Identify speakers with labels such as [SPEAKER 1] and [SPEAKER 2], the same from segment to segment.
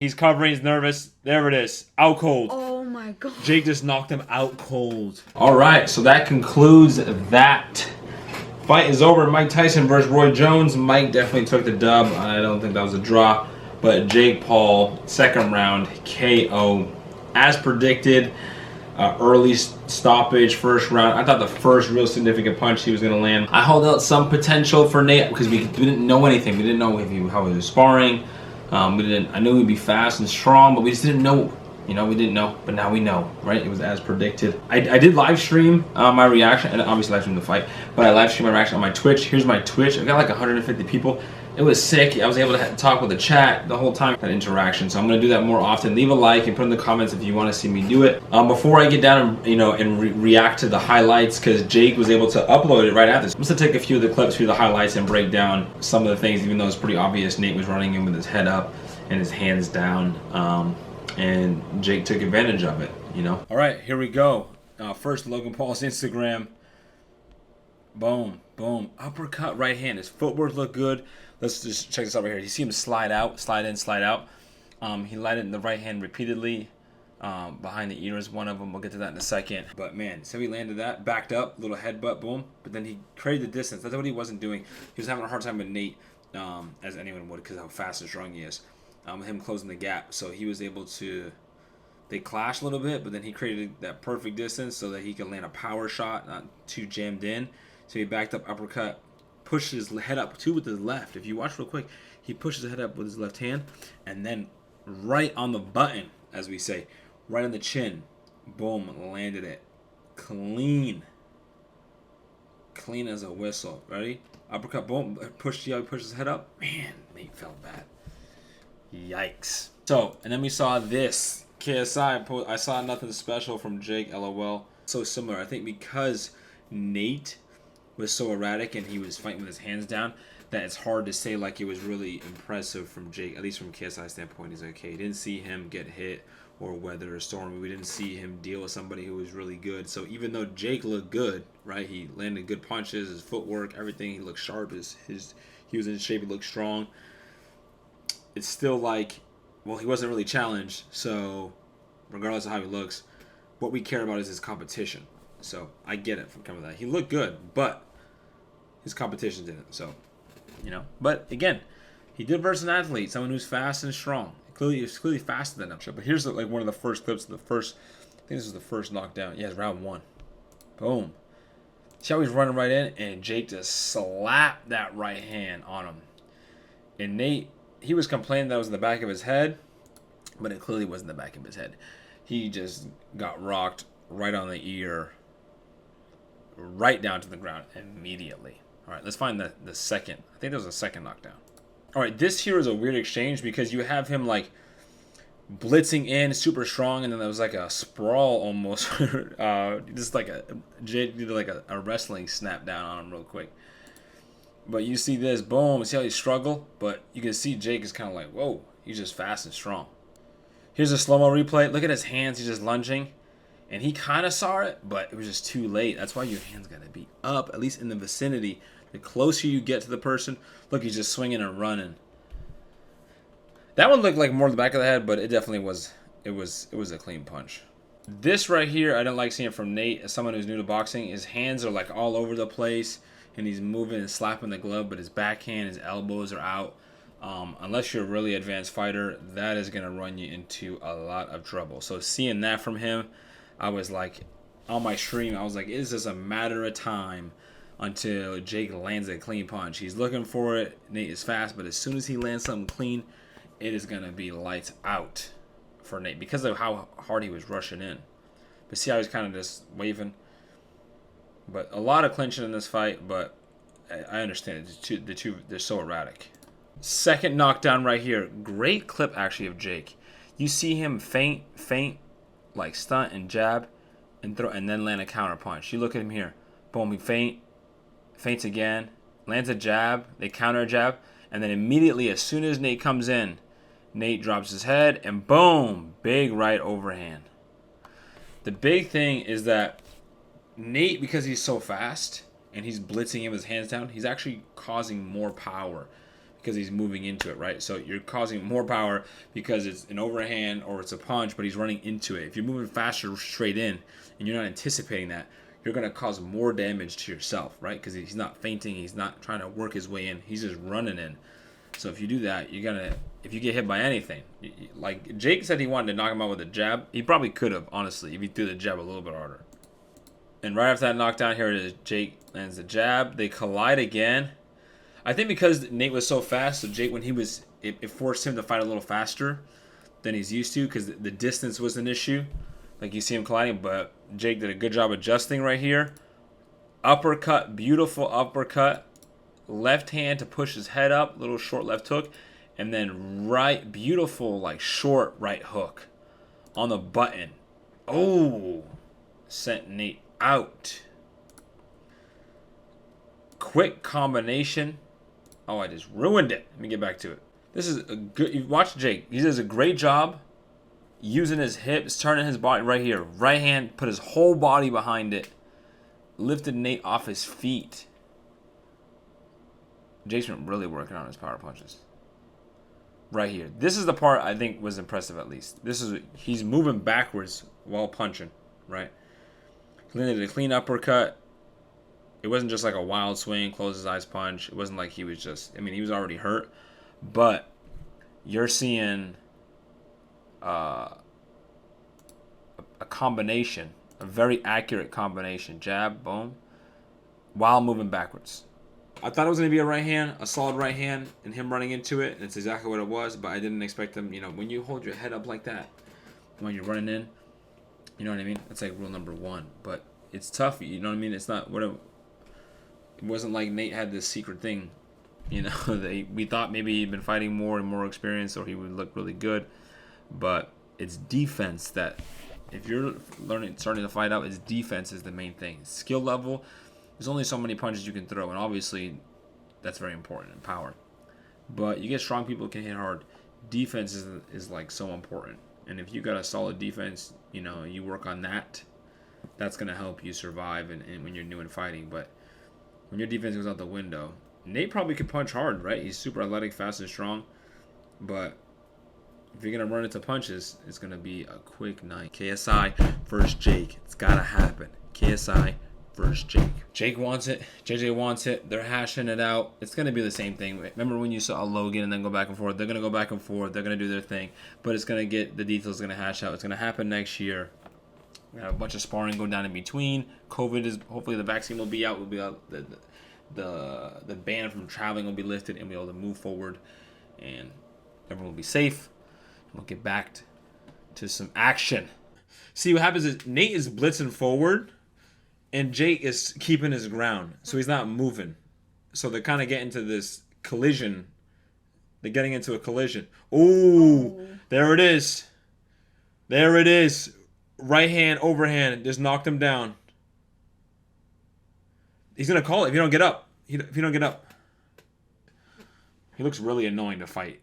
[SPEAKER 1] He's covering, he's nervous. There it is. Out cold.
[SPEAKER 2] Oh my god.
[SPEAKER 1] Jake just knocked him out cold. Alright, so that concludes that. Fight is over. Mike Tyson versus Roy Jones. Mike definitely took the dub. I don't think that was a draw. But Jake Paul, second round, KO. As predicted, early stoppage, first round. I thought the first real significant punch he was going to land. I held out some potential for Nate because we didn't know anything. We didn't know how he was sparring. I knew he'd be fast and strong, but we just didn't know. You know, we didn't know, but now we know, right? It was as predicted. I did live stream my reaction, and obviously live stream the fight, but I live stream my reaction on my Twitch. Here's my Twitch. I got like 150 people. It was sick. I was able to talk with the chat the whole time, that interaction. So I'm gonna do that more often. Leave a like and put in the comments if you want to see me do it. Before I get down and react to the highlights, because Jake was able to upload it right after this. I'm just gonna take a few of the clips through the highlights and break down some of the things, even though it's pretty obvious. Nate was running in with his head up and his hands down. And Jake took advantage of it, you know. All right, here we go. First, Logan Paul's Instagram. Boom, boom. Uppercut, right hand. His footwork looked good. Let's just check this out right here. You see him slide out, slide in, slide out. He landed in the right hand repeatedly. Behind the ears, one of them. We'll get to that in a second. But man, so he landed that, backed up, little headbutt, boom. But then he created the distance. That's what he wasn't doing. He was having a hard time with Nate, as anyone would, because of how fast and strong he is. Him closing the gap, so he was able to. They clashed a little bit, but then he created that perfect distance so that he could land a power shot, not too jammed in. So he backed up, uppercut, pushed his head up too with his left. If you watch real quick, he pushes his head up with his left hand, and then right on the button, as we say, right on the chin, boom, landed it, clean as a whistle. Ready? Uppercut, boom, pushed his head up. Man, Nate felt bad. Yikes. So, and then we saw this. KSI, I saw nothing special from Jake, LOL. So similar. I think because Nate was so erratic and he was fighting with his hands down, that it's hard to say like it was really impressive from Jake, at least from KSI's standpoint. He's okay. Didn't see him get hit or weather a storm. We didn't see him deal with somebody who was really good. So even though Jake looked good, right? He landed good punches, his footwork, everything. He looked sharp. He was in shape. He looked strong. It's still like, well, he wasn't really challenged, so regardless of how he looks, what we care about is his competition. So I get it from coming that. He looked good, but his competition didn't. So, you know. But again, he did versus an athlete, someone who's fast and strong. He's clearly faster than him. But here's like one of the first clips of the first. I think this was the first knockdown. Yeah, it's round one. Boom. See how he's running right in, and Jake just slapped that right hand on him. And Nate, he was complaining that it was in the back of his head, but it clearly wasn't the back of his head. He just got rocked right on the ear, right down to the ground immediately. All right, let's find the second. I think there was a second knockdown. All right, this here is a weird exchange because you have him like blitzing in, super strong, and then there was like a sprawl almost. Just like Jake did like a wrestling snap down on him real quick. But you see this, boom, see how he struggled? But you can see Jake is kind of like, whoa, he's just fast and strong. Here's a slow-mo replay. Look at his hands, he's just lunging. And he kind of saw it, but it was just too late. That's why your hands got to be up, at least in the vicinity. The closer you get to the person, look, he's just swinging and running. That one looked like more the back of the head, but it definitely was, it was a clean punch. This right here, I didn't like seeing from Nate as someone who's new to boxing. His hands are like all over the place. And he's moving and slapping the glove, but his backhand, his elbows are out. Unless you're a really advanced fighter, that is going to run you into a lot of trouble. So seeing that from him, I was like, on my stream, I was like, it's just a matter of time until Jake lands a clean punch. He's looking for it. Nate is fast, but as soon as he lands something clean, it is going to be lights out for Nate because of how hard he was rushing in. But see how he's kind of just waving. But a lot of clinching in this fight, but I understand it. The two, they're so erratic. Second knockdown right here. Great clip, actually, of Jake. You see him feint, like stunt and jab, and throw, and then land a counter punch. You look at him here. Boom, he feints again, lands a jab, they counter a jab, and then immediately, as soon as Nate comes in, Nate drops his head, and boom, big right overhand. The big thing is that Nate, because he's so fast and he's blitzing him with his hands down, he's actually causing more power because he's moving into it, right? So you're causing more power because it's an overhand or it's a punch, but he's running into it. If you're moving faster straight in and you're not anticipating that, you're going to cause more damage to yourself, right? Because he's not feinting, he's not trying to work his way in, he's just running in. So if you do that, you're gonna, if you get hit by anything, like Jake said he wanted to knock him out with a jab, he probably could have, honestly, if he threw the jab a little bit harder. And right after that knockdown, here it is. Jake lands the jab. They collide again. I think because Nate was so fast, so Jake, when he was, it forced him to fight a little faster than he's used to because the distance was an issue. Like you see him colliding, but Jake did a good job adjusting right here. Uppercut, beautiful uppercut. Left hand to push his head up, little short left hook. And then right, beautiful, like short right hook on the button. Oh, sent Nate out. Quick combination. Oh, I just ruined it. Let me get back to it. This is a good, you watch Jake. He does a great job using his hips, turning his body right here. Right hand, put his whole body behind it. Lifted Nate off his feet. Jake's been really working on his power punches. Right here. This is the part I think was impressive at least. This is, he's moving backwards while punching, right? He landed a clean uppercut. It wasn't just like a wild swing, close his eyes punch. It wasn't like he was just, I mean, he was already hurt. But you're seeing a combination, a very accurate combination. Jab, boom, while moving backwards. I thought it was going to be a right hand, a solid right hand, and him running into it. And it's exactly what it was, but I didn't expect him, you know, when you hold your head up like that, when you're running in, you know what I mean? That's like rule number one. But it's tough, you know what I mean? It's not what it wasn't like Nate had this secret thing, you know. We thought maybe he'd been fighting more and more experience, or he would look really good. But it's defense that, if you're starting to fight out, it's defense is the main thing. Skill level, there's only so many punches you can throw, and obviously that's very important in power. But you get strong people who can hit hard. Defense is like so important. And if you got a solid defense, you know, you work on that, that's going to help you survive and when you're new in fighting. But when your defense goes out the window, Nate probably could punch hard, right? He's super athletic, fast, and strong. But if you're going to run into punches, it's going to be a quick night. KSI versus Jake. It's got to happen. KSI versus Jake. Jake wants it. JJ wants it. They're hashing it out. It's going to be the same thing. Remember when you saw Logan and then go back and forth? They're going to go back and forth. They're going to do their thing. But it's going to get, the details going to hash out. It's going to happen next year. We have a bunch of sparring going down in between. COVID is, hopefully the vaccine will be out. Will be out. The ban from traveling will be lifted and we'll be able to move forward. And everyone will be safe. And we'll get back to some action. See, what happens is Nate is blitzing forward. And Jake is keeping his ground, so he's not moving. So they kind of get into this collision. They're getting into a collision. Ooh, there it is. There it is. Right hand, overhand, just knocked him down. He's going to call it if you don't get up. If you don't get up. He looks really annoying to fight.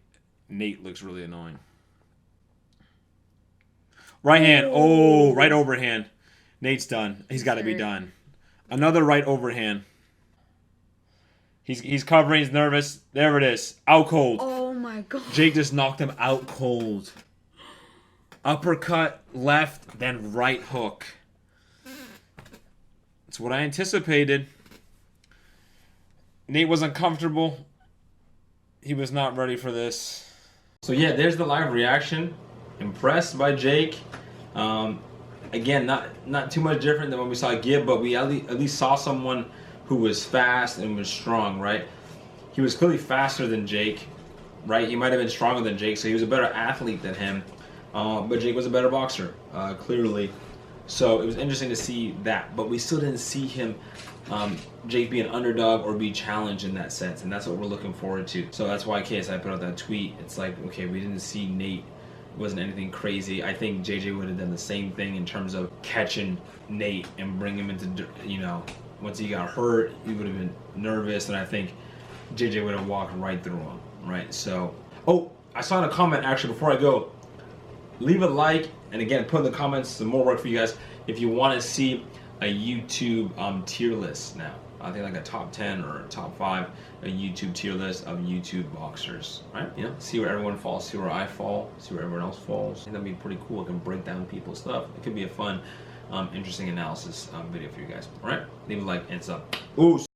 [SPEAKER 1] Nate looks really annoying. Right hand. Oh, right overhand. Nate's done. He's got to be done. Another right overhand. He's covering. He's nervous. There it is. Out cold.
[SPEAKER 2] Oh my god.
[SPEAKER 1] Jake just knocked him out cold. Uppercut, left, then right hook. That's what I anticipated. Nate was uncomfortable. He was not ready for this. So yeah, there's the live reaction. Impressed by Jake. Again, not too much different than when we saw Gibb, but we at least saw someone who was fast and was strong, right? He was clearly faster than Jake, right? He might have been stronger than Jake, so he was a better athlete than him. But Jake was a better boxer, clearly. So it was interesting to see that, but we still didn't see him, Jake, be an underdog or be challenged in that sense, and that's what we're looking forward to. So that's why KSI put out that tweet. It's like, okay, we didn't see Nate. It wasn't anything crazy. I think JJ would have done the same thing in terms of catching Nate and bring him into, you know, once he got hurt, he would have been nervous, and I think JJ would have walked right through him, right? So, oh, I saw in a comment, actually, before I go, leave a like, and again, put in the comments some more work for you guys if you want to see a YouTube tier list now. I think like a top 10 or a top 5, a YouTube tier list of YouTube boxers, right? You know, see where everyone falls, see where I fall, see where everyone else falls. I think that'd be pretty cool. I can break down people's stuff. It could be a fun, interesting analysis video for you guys. All right, leave a like and sub. Ooh.